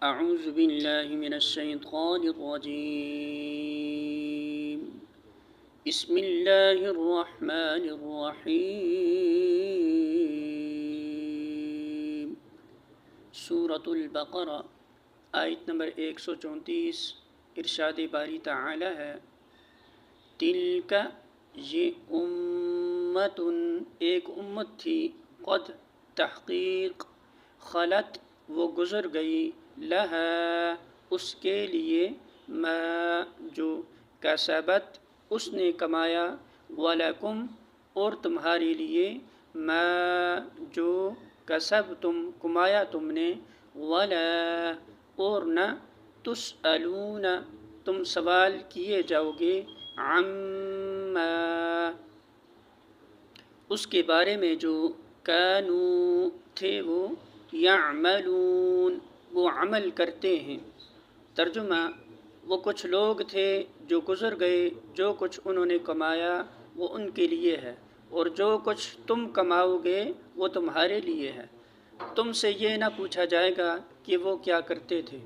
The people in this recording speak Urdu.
اعوذ باللہ من الشیطان الرجیم بسم اللہ الرحمن الرحیم۔ سورۃ البقرہ آیت نمبر 134۔ ارشاد باری تعالی ہے، تلک یہ امت ایک امت تھی، قد تحقیق، خلت وہ گزر گئی، لہا اس کے لیے، ما جو، کسبت اس نے کمایا، ولکم اور تمہارے لیے، ما جو، کسبتم کمایا تم نے، ولا اور نہ، تسألون تم سوال کیے جاؤ گے، عما اس کے بارے میں جو، کانوا تھے وہ، یعملون وہ عمل کرتے ہیں۔ ترجمہ، وہ کچھ لوگ تھے جو گزر گئے، جو کچھ انہوں نے کمایا وہ ان کے لیے ہے، اور جو کچھ تم کماؤ گے وہ تمہارے لیے ہے۔ تم سے یہ نہ پوچھا جائے گا کہ وہ کیا کرتے تھے۔